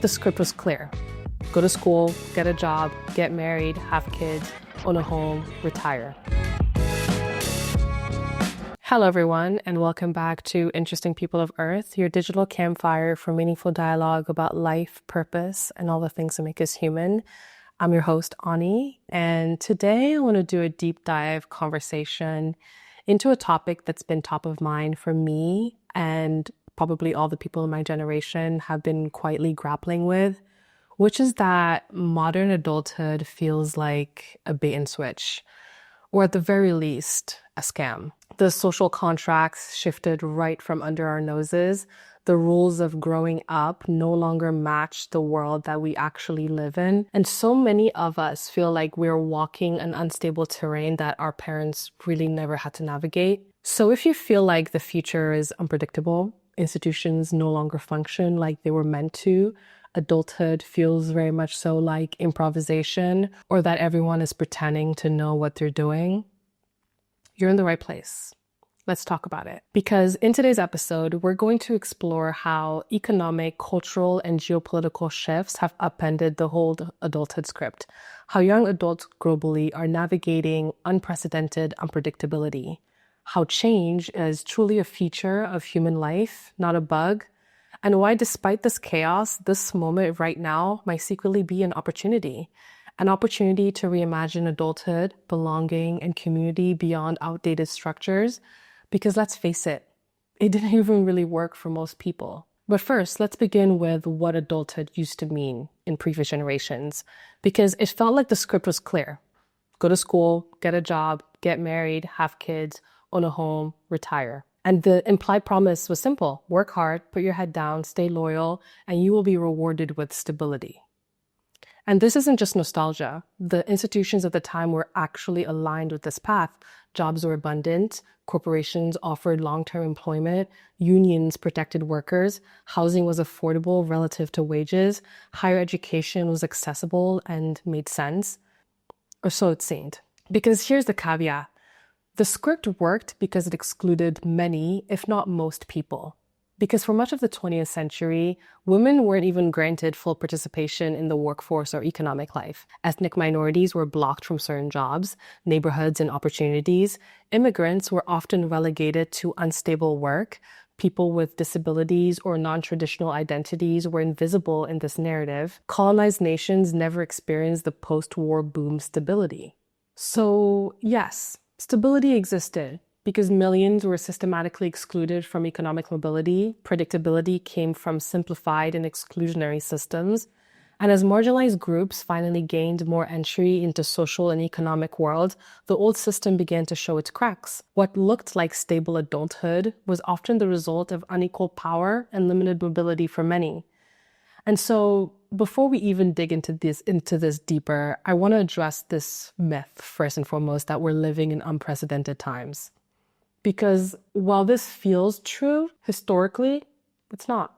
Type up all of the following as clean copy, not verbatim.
The script was clear. Go to school, get a job, get married, have kids, own a home, retire. Hello, everyone, and welcome back to Interesting People of Earth, your digital campfire for meaningful dialogue about life, purpose, and all the things that make us human. I'm your host, Onyi, and today I want to do a deep dive conversation into a topic that's been top of mind for me and probably all the people in my generation have been quietly grappling with, which is that modern adulthood feels like a bait and switch, or at the very least, a scam. The social contracts shifted right from under our noses. The rules of growing up no longer match the world that we actually live in. And so many of us feel like we're walking an unstable terrain that our parents really never had to navigate. So if you feel like the future is unpredictable, institutions no longer function like they were meant to, adulthood feels very much so like improvisation, or that everyone is pretending to know what they're doing, you're in the right place. Let's talk about it. Because in today's episode, we're going to explore how economic, cultural, and geopolitical shifts have upended the whole adulthood script, how young adults globally are navigating unprecedented unpredictability, how change is truly a feature of human life, not a bug, and why despite this chaos, this moment right now might secretly be an opportunity to reimagine adulthood, belonging, and community beyond outdated structures. Because let's face it didn't even really work for most people. But first, let's begin with what adulthood used to mean in previous generations, because it felt like the script was clear. Go to school, get a job, get married, have kids, own a home, retire. And the implied promise was simple: work hard, put your head down, stay loyal, and you will be rewarded with stability. And this isn't just nostalgia. The institutions of the time were actually aligned with this path. Jobs were abundant, corporations offered long-term employment, unions protected workers, housing was affordable relative to wages, higher education was accessible and made sense, or so it seemed. Because here's the caveat. The script worked because it excluded many, if not most people. Because for much of the 20th century, women weren't even granted full participation in the workforce or economic life. Ethnic minorities were blocked from certain jobs, neighborhoods, and opportunities. Immigrants were often relegated to unstable work. People with disabilities or non-traditional identities were invisible in this narrative. Colonized nations never experienced the post-war boom stability. So yes, stability existed, because millions were systematically excluded from economic mobility. Predictability came from simplified and exclusionary systems. And as marginalized groups finally gained more entry into social and economic world, the old system began to show its cracks. What looked like stable adulthood was often the result of unequal power and limited mobility for many. And so before we even dig into this deeper, I want to address this myth first and foremost, that we're living in unprecedented times. Because while this feels true historically, it's not.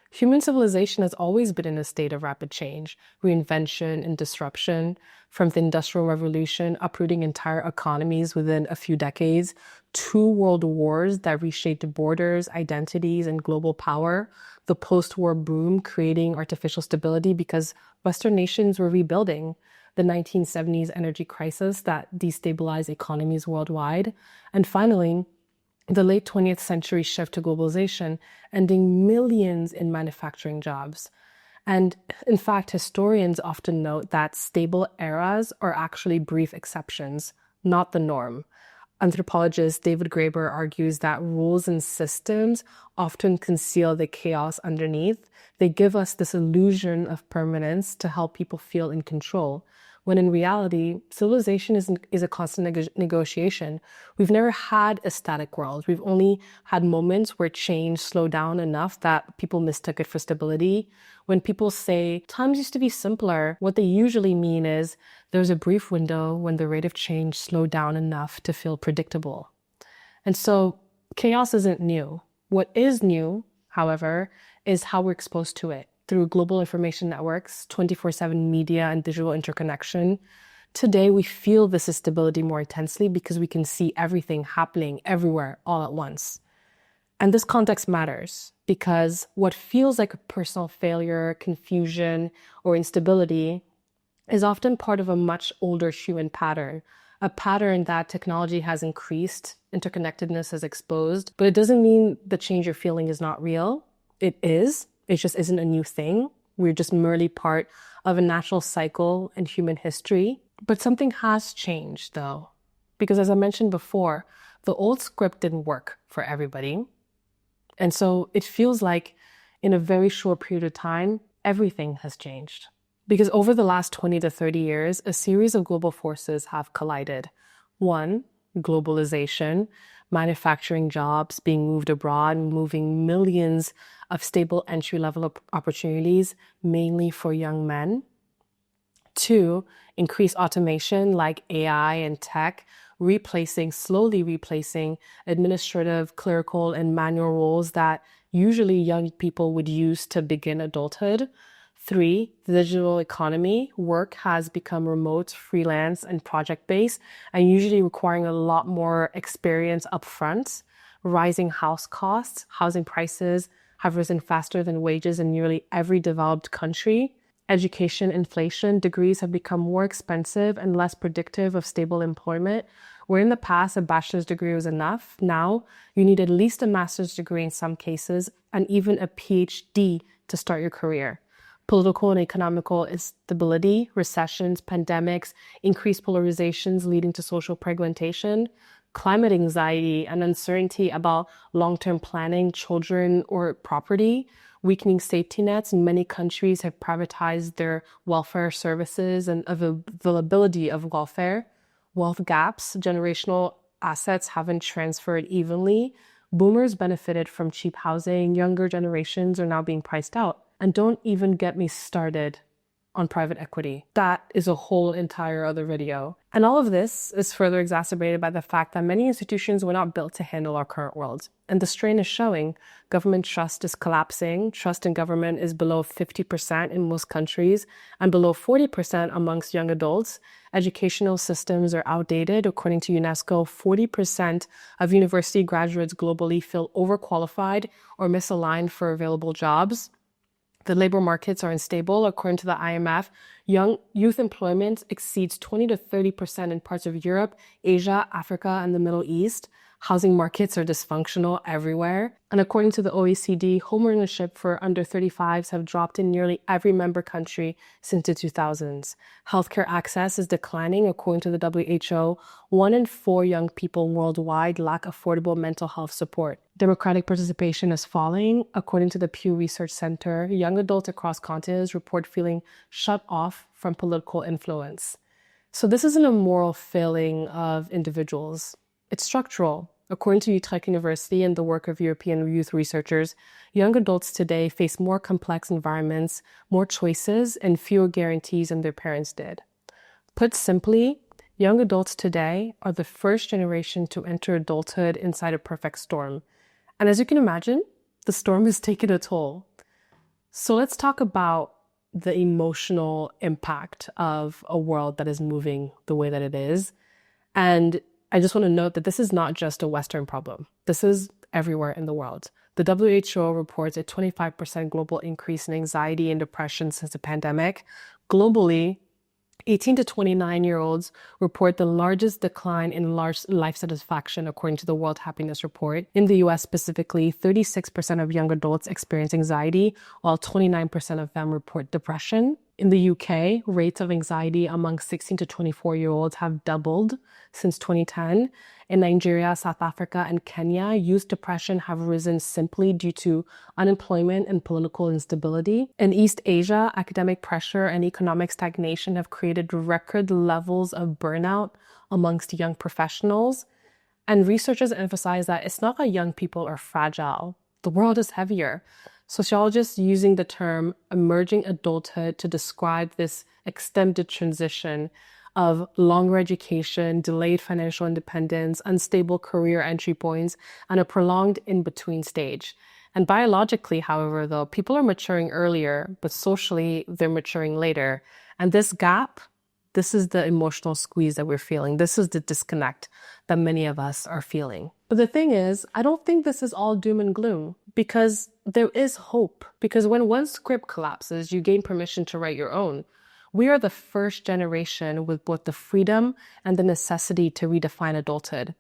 Human civilization has always been in a state of rapid change, reinvention, and disruption. From the Industrial Revolution, uprooting entire economies within a few decades, 2 world wars that reshaped borders, identities, and global power, the post-war boom creating artificial stability because Western nations were rebuilding, the 1970s energy crisis that destabilized economies worldwide, and finally, the late 20th century shift to globalization, ending millions in manufacturing jobs. And in fact, historians often note that stable eras are actually brief exceptions, not the norm. Anthropologist David Graeber argues that rules and systems often conceal the chaos underneath. They give us this illusion of permanence to help people feel in control, when in reality, civilization is a constant negotiation. We've never had a static world. We've only had moments where change slowed down enough that people mistook it for stability. When people say, times used to be simpler, what they usually mean is there's a brief window when the rate of change slowed down enough to feel predictable. And so chaos isn't new. What is new, however, is how we're exposed to it. Through global information networks, 24/7 media, and digital interconnection. Today, we feel this instability more intensely because we can see everything happening everywhere all at once. And this context matters because what feels like a personal failure, confusion, or instability is often part of a much older human pattern, a pattern that technology has increased, interconnectedness has exposed, but it doesn't mean the change you're feeling is not real. It is. It just isn't a new thing. We're just merely part of a natural cycle in human history. But something has changed, though, because as I mentioned before, the old script didn't work for everybody. And so it feels like in a very short period of time, everything has changed. Because over the last 20 to 30 years, a series of global forces have collided. One, globalization, manufacturing jobs being moved abroad, moving millions of stable entry-level opportunities, mainly for young men. Two, increased automation like AI and tech, slowly replacing administrative, clerical, and manual roles that usually young people would use to begin adulthood. Three, the digital economy. Work has become remote, freelance, and project-based, and usually requiring a lot more experience upfront. Rising house costs, housing prices have risen faster than wages in nearly every developed country. Education inflation, degrees have become more expensive and less predictive of stable employment. Where in the past, a bachelor's degree was enough, now you need at least a master's degree in some cases, and even a PhD to start your career. Political and economical instability, recessions, pandemics, increased polarizations leading to social fragmentation, climate anxiety and uncertainty about long-term planning, children, or property, weakening safety nets. Many countries have privatized their welfare services and availability of welfare. Wealth gaps, generational assets haven't transferred evenly. Boomers benefited from cheap housing. Younger generations are now being priced out. And don't even get me started on private equity. That is a whole entire other video. And all of this is further exacerbated by the fact that many institutions were not built to handle our current world. And the strain is showing. Government trust is collapsing. Trust in government is below 50% in most countries and below 40% amongst young adults. Educational systems are outdated. According to UNESCO, 40% of university graduates globally feel overqualified or misaligned for available jobs. The labor markets are unstable. According to the IMF, youth employment exceeds 20 to 30% in parts of Europe, Asia, Africa, and the Middle East. Housing markets are dysfunctional everywhere. And according to the OECD, homeownership for under 35s have dropped in nearly every member country since the 2000s. Healthcare access is declining. According to the WHO, 1 in 4 young people worldwide lack affordable mental health support. Democratic participation is falling. According to the Pew Research Center, young adults across continents report feeling shut off from political influence. So this isn't a moral failing of individuals. It's structural. According to Utrecht University and the work of European youth researchers, young adults today face more complex environments, more choices, and fewer guarantees than their parents did. Put simply, young adults today are the first generation to enter adulthood inside a perfect storm. And as you can imagine, the storm has taken a toll. So let's talk about the emotional impact of a world that is moving the way that it is. And I just want to note that this is not just a Western problem. This is everywhere in the world. The WHO reports a 25% global increase in anxiety and depression since the pandemic. Globally, 18 to 29-year-olds report the largest decline in life satisfaction, according to the World Happiness Report. In the US specifically, 36% of young adults experience anxiety, while 29% of them report depression. In the UK, rates of anxiety among 16 to 24-year-olds have doubled since 2010. In Nigeria, South Africa, and Kenya, youth depression have risen simply due to unemployment and political instability. In East Asia, academic pressure and economic stagnation have created record levels of burnout amongst young professionals. And researchers emphasize that it's not that young people are fragile. The world is heavier. Sociologists using the term emerging adulthood to describe this extended transition of longer education, delayed financial independence, unstable career entry points, and a prolonged in-between stage. And biologically, however, though, people are maturing earlier, but socially, they're maturing later. And this gap, this is the emotional squeeze that we're feeling. This is the disconnect that many of us are feeling. But the thing is, I don't think this is all doom and gloom, because there is hope. Because when one script collapses, you gain permission to write your own. We are the first generation with both the freedom and the necessity to redefine adulthood.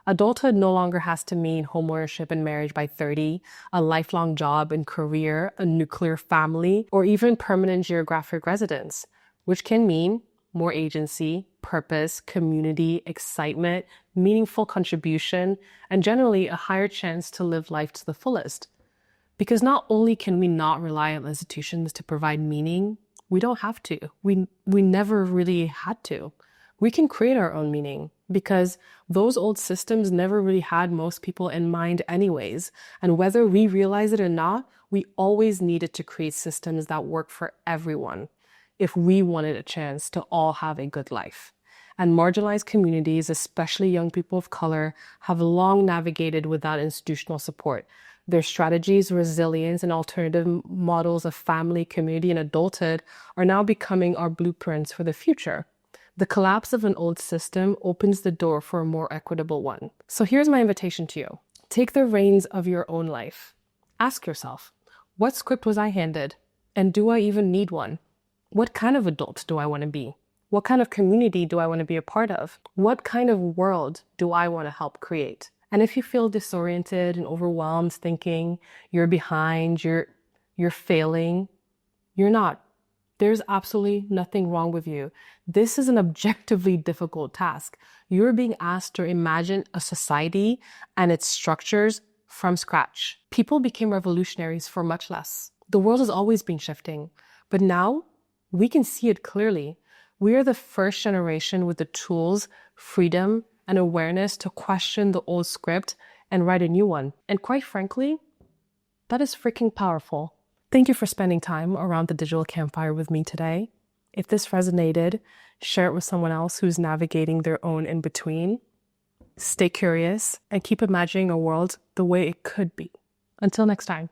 Adulthood no longer has to mean homeownership and marriage by 30, a lifelong job and career, a nuclear family, or even permanent geographic residence, which can mean more agency, purpose, community, excitement, meaningful contribution, and generally a higher chance to live life to the fullest. Because not only can we not rely on institutions to provide meaning, we don't have to. We never really had to. We can create our own meaning because those old systems never really had most people in mind anyways. And whether we realize it or not, we always needed to create systems that work for everyone if we wanted a chance to all have a good life. And marginalized communities, especially young people of color, have long navigated without institutional support. Their strategies, resilience, and alternative models of family, community, and adulthood are now becoming our blueprints for the future. The collapse of an old system opens the door for a more equitable one. So here's my invitation to you. Take the reins of your own life. Ask yourself, what script was I handed? And do I even need one? What kind of adult do I want to be? What kind of community do I want to be a part of? What kind of world do I want to help create? And if you feel disoriented and overwhelmed, thinking you're behind, you're failing, you're not. There's absolutely nothing wrong with you. This is an objectively difficult task. You're being asked to imagine a society and its structures from scratch. People became revolutionaries for much less. The world has always been shifting, but now we can see it clearly. We are the first generation with the tools, freedom, and awareness to question the old script and write a new one. And quite frankly, that is freaking powerful. Thank you for spending time around the digital campfire with me today. If this resonated, share it with someone else who's navigating their own in-between. Stay curious and keep imagining a world the way it could be. Until next time.